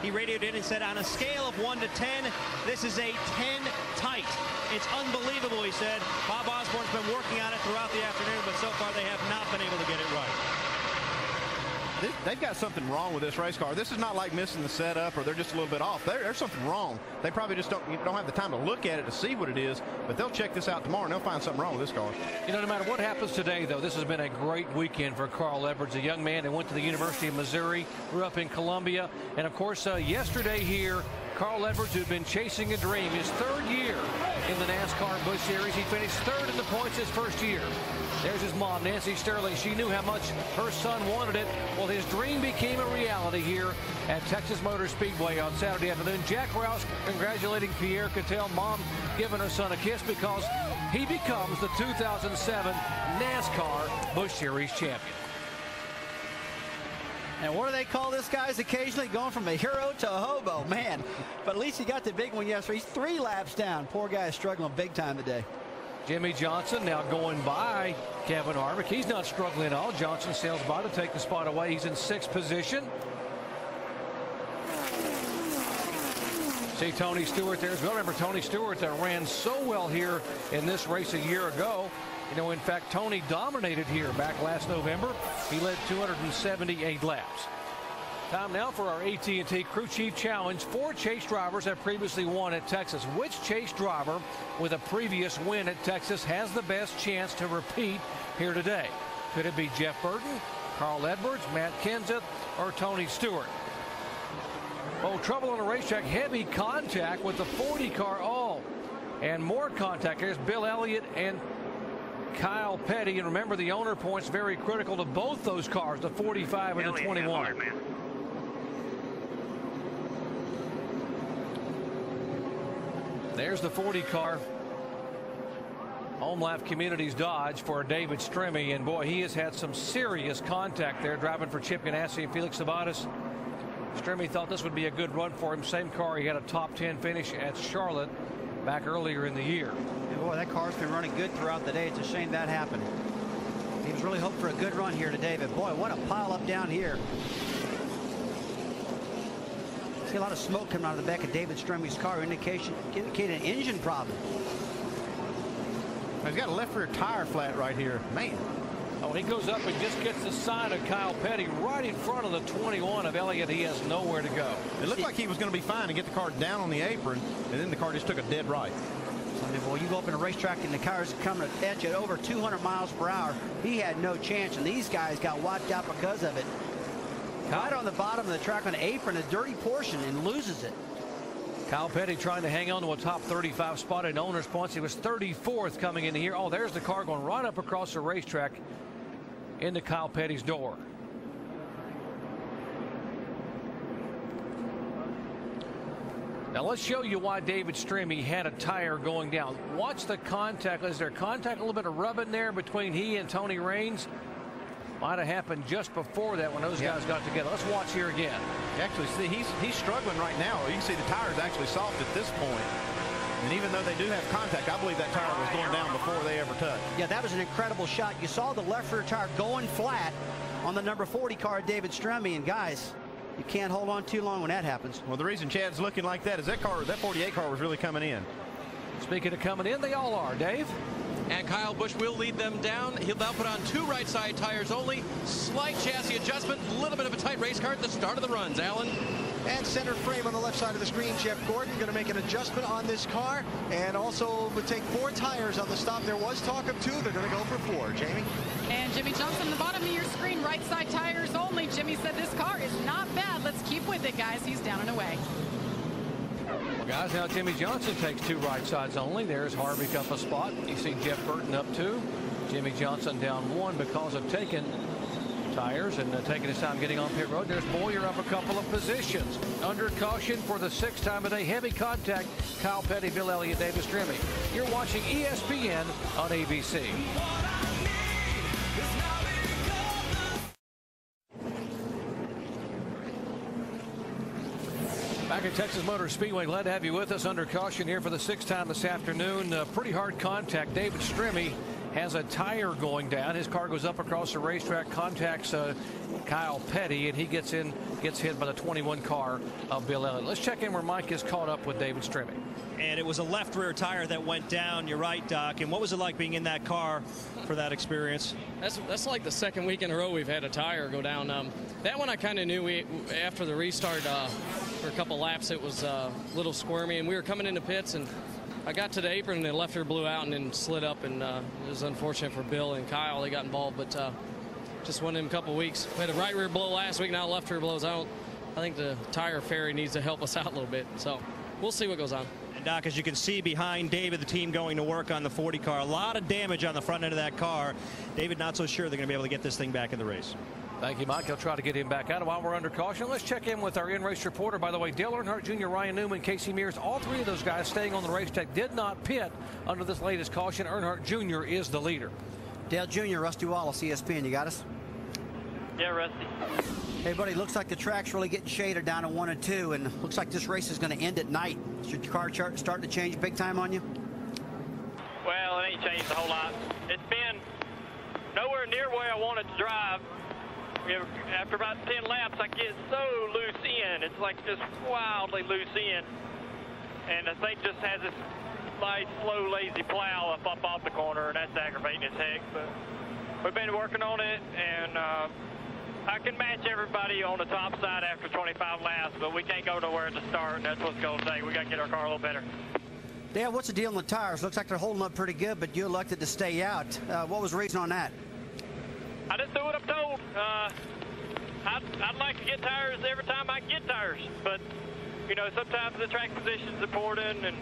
He radioed in and said, on a scale of 1 to 10, this is a 10 tight. It's unbelievable, he said. Bob Osborne's been working on it throughout the afternoon, but so far they have not been able to get it right. They've got something wrong with this race car. This is not like missing the setup or they're just a little bit off. There's something wrong. They probably just don't have the time to look at it to see what it is, but they'll check this out tomorrow and they'll find something wrong with this car. You know, no matter what happens today, though, this has been a great weekend for Carl Edwards, a young man that went to the University of Missouri, grew up in Columbia, and of course yesterday here, Carl Edwards, who'd been chasing a dream, his third year in the NASCAR Busch Series. He finished third in the points his first year. There's his mom, Nancy Sterling. She knew how much her son wanted it. Well, his dream became a reality here at Texas Motor Speedway on Saturday afternoon. Jack Roush congratulating Pierre Cattell, mom giving her son a kiss because he becomes the 2007 NASCAR Busch Series champion. And what do they call this, guys? Occasionally going from a hero to a hobo, man. But at least he got the big one yesterday. He's 3 laps down. Poor guy is struggling big time today. Jimmy Johnson now going by Kevin Harvick. He's not struggling at all. Johnson sails by to take the spot away. He's in 6th position. See Tony Stewart there as well. Remember Tony Stewart that ran so well here in this race a year ago. You know, in fact, Tony dominated here back last November. He led 278 laps. Time now for our AT&T Crew Chief Challenge. 4 chase drivers have previously won at Texas. Which chase driver with a previous win at Texas has the best chance to repeat here today? Could it be Jeff Burton, Carl Edwards, Matt Kenseth, or Tony Stewart? Oh, trouble on the racetrack. Heavy contact with the 40 car. Oh, and more contact. There's Bill Elliott and Kyle Petty. And remember, the owner points very critical to both those cars, the 45 and the 21. There's the 40 car. Home Lap Communities Dodge for David Stremme, and boy, he has had some serious contact there driving for Chip Ganassi and Felix Sabates. Stremme thought this would be a good run for him. Same car, he had a top 10 finish at Charlotte back earlier in the year. And boy, that car's been running good throughout the day. It's a shame that happened. He was really hoping for a good run here today, but boy, what a pile up down here. See a lot of smoke coming out of the back of David Stremme's car, indicating an engine problem. He's got a left rear tire flat right here. Man. Oh, he goes up and just gets the side of Kyle Petty right in front of the 21 of Elliott. He has nowhere to go. It looked like he was going to be fine to get the car down on the apron, and then the car just took a dead right. Boy, you go up in a racetrack and the car's coming at you at over 200 miles per hour. He had no chance, and these guys got wiped out because of it. Right on the bottom of the track on the apron, a dirty portion, and loses it. Kyle Petty trying to hang on to a top 35 spot in owner's points. He was 34th coming into here. Oh, there's the car going right up across the racetrack into Kyle Petty's door. Now let's show you why David Stremme had a tire going down. Watch the contact. Is there contact, a little bit of rubbing there between he and Tony Raines? Might have happened just before that when those guys got together. Let's watch here again. You actually see he's struggling right now. You can see the tire's actually soft at this point. And even though they do have contact, I believe that tire was going down before they ever touched. Yeah, that was an incredible shot. You saw the left rear tire going flat on the number 40 car, David Stremme, and guys, you can't hold on too long when that happens. Well, the reason Chad's looking like that is that 48 car was really coming in. Speaking of coming in, they all are, Dave. And Kyle Busch will lead them down. He'll now put on 2 right side tires only. Slight chassis adjustment, a little bit of a tight race car at the start of the runs. Alan. And center frame on the left side of the screen. Jeff Gordon going to make an adjustment on this car, and also would take 4 tires on the stop. There was talk of 2. They're going to go for 4. Jamie. And Jimmy Johnson, the bottom of your screen, right side tires only. Jimmy said this car is not bad. Let's keep with it, guys. He's down and away. Well, guys, now Jimmy Johnson takes 2 right sides only. There's Harvick up a spot. You see Jeff Burton up 2. Jimmy Johnson down 1 because of taking tires and taking his time getting on pit road. There's Boyer up a couple of positions. Under caution for the 6th time of day. Heavy contact. Kyle Petty, Bill Elliott, David Stremme. You're watching ESPN on ABC. Back at Texas Motor Speedway, glad to have you with us. Under caution here for the 6th time this afternoon. Pretty hard contact. David Stremme has a tire going down. His car goes up across the racetrack, contacts Kyle Petty, and he gets hit by the 21 car of Bill Elliott. Let's check in where Mike is caught up with David Strimmy. And it was a left rear tire that went down. You're right, Doc. And what was it like being in that car for that experience? That's like the second week in a row we've had a tire go down. That one I kind of knew after the restart for a couple laps it was a little squirmy, and we were coming into pits, and I got to the apron and the left rear blew out and then slid up, and it was unfortunate for Bill and Kyle. They got involved, but just one of them couple weeks. We had a right rear blow last week, now left rear blows. I think the tire fairy needs to help us out a little bit, so we'll see what goes on. Doc, as you can see behind David, the team going to work on the 40 car. A lot of damage on the front end of that car. David, not so sure they're going to be able to get this thing back in the race. Thank you, Mike. They'll try to get him back out while we're under caution. Let's check in with our in-race reporter. By the way, Dale Earnhardt Jr., Ryan Newman, Casey Mears, all three of those guys staying on the racetrack did not pit under this latest caution. Earnhardt Jr. is the leader. Dale Jr., Rusty Wallace, ESPN. You got us? Yeah, Rusty. Hey, buddy, looks like the track's really getting shaded down to 1 and 2, and looks like this race is going to end at night. Is your car chart starting to change big time on you? Well, it ain't changed a whole lot. It's been nowhere near where I wanted to drive. After about 10 laps, I get so loose in. It's like just wildly loose in. And the thing just has this nice, slow, lazy plow up off the corner, and that's aggravating as heck. But we've been working on it, and I can match everybody on the top side after 25 laps, but we can't go nowhere at the start, and that's what's going to take. We got to get our car a little better. Dale, what's the deal on the tires? Looks like they're holding up pretty good, but you elected to stay out. What was the reason on that? I just do what I'm told. I'd like to get tires every time I can get tires, but, you know, sometimes the track position's important, and,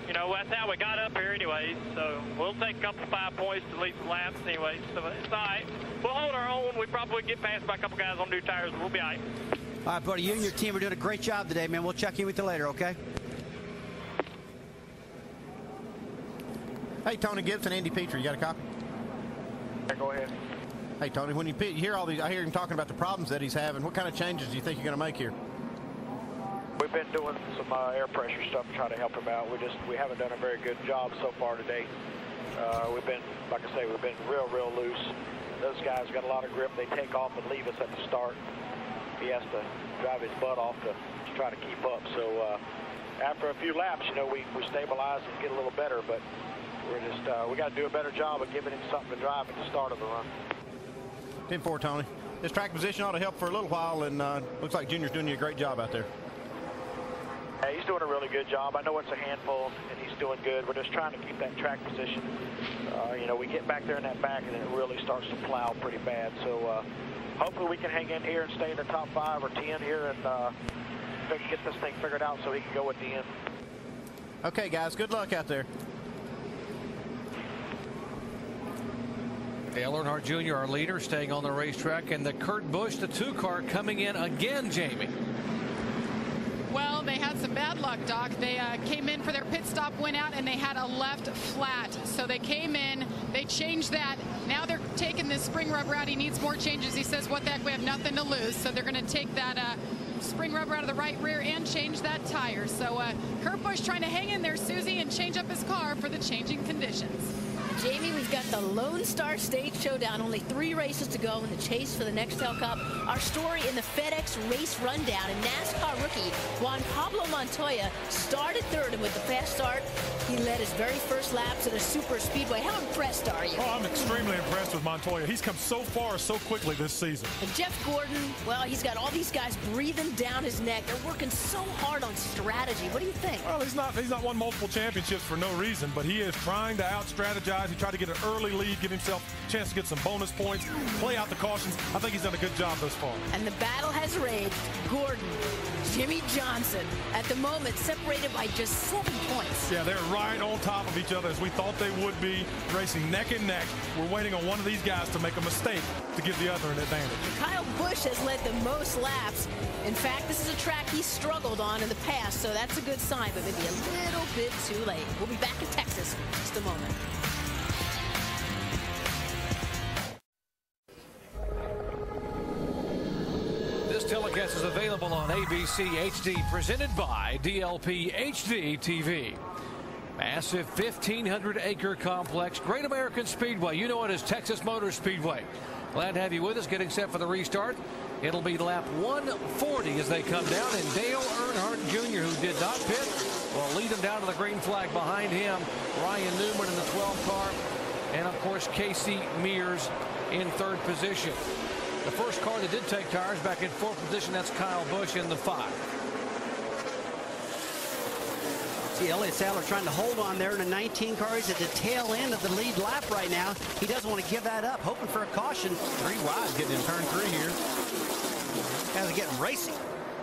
you know, that's how we got up here anyways. So we'll take a couple 5 points to lead some laps anyways. So it's all right. We'll hold our own. We probably get passed by a couple guys on new tires, but we'll be all right. All right, buddy, you and your team are doing a great job today, man. We'll check in with you later, okay? Hey, Tony Gibson, Andy Petrie, you got a copy? Yeah, go ahead. Hey, Tony, when you hear all these, I hear him talking about the problems that he's having. What kind of changes do you think you're going to make here? We've been doing some air pressure stuff to try to help him out. We haven't done a very good job so far today. We've been, like I say, we've been real loose. Those guys got a lot of grip. They take off and leave us at the start. He has to drive his butt off to try to keep up. So after a few laps, you know, we stabilize and get a little better, but we got to do a better job of giving him something to drive at the start of the run. 10-4, Tony. This track position ought to help for a little while, and looks like Junior's doing you a great job out there. Yeah, he's doing a really good job. I know it's a handful, and he's doing good. We're just trying to keep that track position. You know, we get back there in that back, and it really starts to plow pretty bad. So hopefully we can hang in here and stay in the top 5 or 10 here, and get this thing figured out so he can go at the end. Okay, guys, good luck out there. Dale Earnhardt Jr., our leader, staying on the racetrack, and the Kurt Busch, the 2 car, coming in again, Jamie. Well, they had some bad luck, Doc. They came in for their pit stop, went out, and they had a left flat. So they came in, they changed that. Now they're taking this spring rubber out. He needs more changes. He says, what the heck, we have nothing to lose. So they're going to take that spring rubber out of the right rear and change that tire. So Kurt Busch trying to hang in there, Susie, and change up his car for the changing conditions. Jamie, we've got the Lone Star State Showdown. Only 3 races to go in the chase for the Nextel Cup. Our story in the FedEx Race Rundown. And NASCAR rookie Juan Pablo Montoya started 3rd, and with the fast start, he led his very first laps at a super speedway. How impressed are you? Oh, I'm extremely impressed with Montoya. He's come so far so quickly this season. And Jeff Gordon, well, he's got all these guys breathing down his neck. They're working so hard on strategy. What do you think? Well, he's not won multiple championships for no reason, but he is trying to out-strategize. He tried to get an early lead, give himself a chance to get some bonus points, play out the cautions. I think he's done a good job thus far. And the battle has raged. Gordon, Jimmy Johnson, at the moment separated by just 7 points. Yeah, they're right on top of each other as we thought they would be, racing neck and neck. We're waiting on one of these guys to make a mistake to give the other an advantage. Kyle Busch has led the most laps. In fact, this is a track he struggled on in the past, so that's a good sign, but maybe a little bit too late. We'll be back in Texas in just a moment. Telecast is available on ABC HD, presented by DLP HD TV. Massive 1,500-acre complex. Great American Speedway. You know it as Texas Motor Speedway. Glad to have you with us. Getting set for the restart. It'll be lap 140 as they come down. And Dale Earnhardt Jr., who did not pit, will lead them down to the green flag. Behind him, Ryan Newman in the 12 car. And, of course, Casey Mears in third position. The first car that did take tires back in fourth position, that's Kyle Busch in the 5. See Elliott Sadler trying to hold on there in the 19 car. He's at the tail end of the lead lap right now. He doesn't want to give that up, hoping for a caution. 3 wide getting in turn 3 here. Guys are getting racing.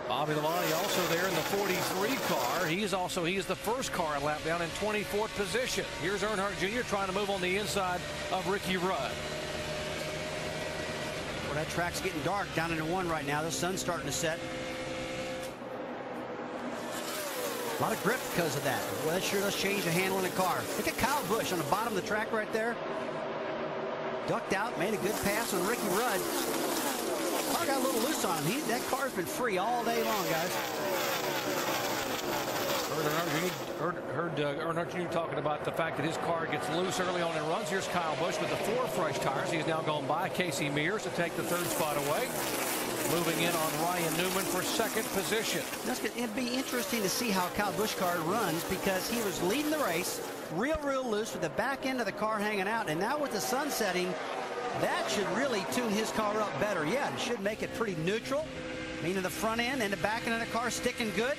Bobby Labonte also there in the 43 car. He is the first car in lap down in 24th position. Here's Earnhardt Jr. trying to move on the inside of Ricky Rudd. Well, that track's getting dark down into 1 right now. The sun's starting to set. A lot of grip because of that. Well, that sure does change the handle in the car. Look at Kyle Busch on the bottom of the track right there. Ducked out, made a good pass on Ricky Rudd. Car got a little loose on him. That car's been free all day long, guys. Heard Earnhardt Jr. talking about the fact that his car gets loose early on in runs. Here's Kyle Busch with the 4 fresh tires. He's now gone by Casey Mears to take the 3rd spot away. Moving in on Ryan Newman for 2nd position. It'd be interesting to see how Kyle Busch car runs, because he was leading the race real loose with the back end of the car hanging out. And now with the sun setting, that should really tune his car up better. Yeah, it should make it pretty neutral, meaning the front end and the back end of the car sticking good.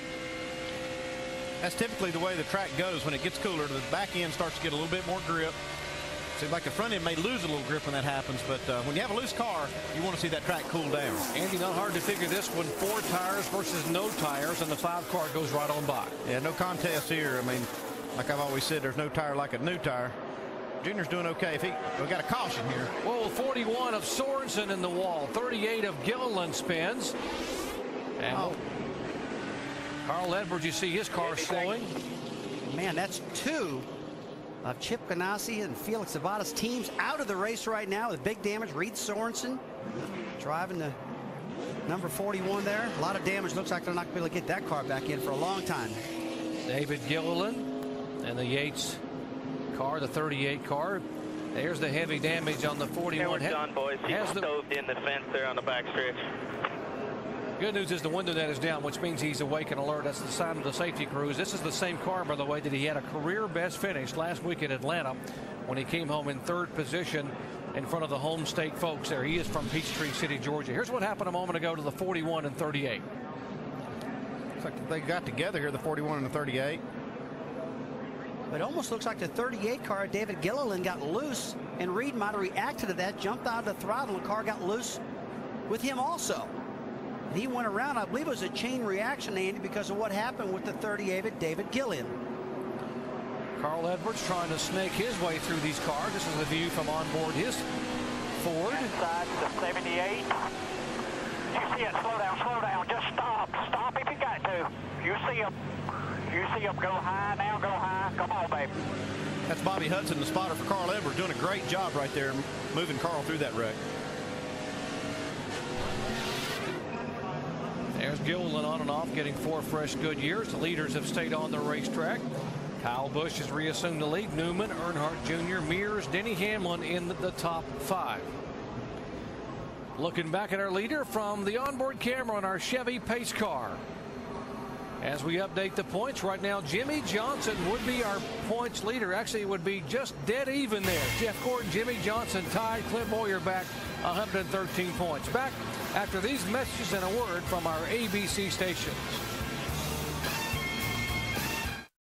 That's typically the way the track goes. When it gets cooler, the back end starts to get a little bit more grip. Seems like the front end may lose a little grip when that happens, but when you have a loose car, you want to see that track cool down. Andy, not hard to figure this one. 4 tires versus no tires, and the 5 car goes right on by. Yeah, no contest here. I mean, like I've always said, there's no tire like a new tire. Junior's doing okay. We got a caution here. Whoa, 41 of Sorensen in the wall. 38 of Gilliland spins. And Carl Edwards, you see his car slowing. Man, that's 2 of Chip Ganassi and Felix Zavada's teams out of the race right now with big damage. Reed Sorensen driving the number 41 there. A lot of damage. Looks like they're not going to be able to get that car back in for a long time. David Gilliland and the Yates car, the 38 car. There's the heavy damage on the 41. Yeah, we're done, boys. He stoved in the fence there on the back stretch. Good news is the window net is down, which means he's awake and alert. That's the sign of the safety crews. This is the same car, by the way, that he had a career best finish last week in Atlanta when he came home in 3rd position in front of the home state folks there. He is from Peachtree City, Georgia. Here's what happened a moment ago to the 41 and 38. Looks like they got together here, the 41 and the 38. It almost looks like the 38 car, David Gilliland, got loose, and Reed might have reacted to that, jumped out of the throttle, and the car got loose with him also. He went around. I believe it was a chain reaction, Andy, because of what happened with the 38 David Gilliland. Carl Edwards trying to snake his way through these cars. This is the view from on board his Ford. Inside the 78. You see it, slow down, just stop if you got to. You see him, go high now, go high, come on, baby. That's Bobby Hudson, the spotter for Carl Edwards, doing a great job right there, moving Carl through that wreck. There's Gilliland on and off, getting 4 fresh good years. The leaders have stayed on the racetrack. Kyle Busch has reassumed the lead. Newman, Earnhardt Jr., Mears, Denny Hamlin in the top 5. Looking back at our leader from the onboard camera on our Chevy pace car. As we update the points right now, Jimmy Johnson would be our points leader. Actually, it would be just dead even there. Jeff Gordon, Jimmy Johnson tied. Clint Boyer back 113 points. Back after these messages and a word from our ABC stations.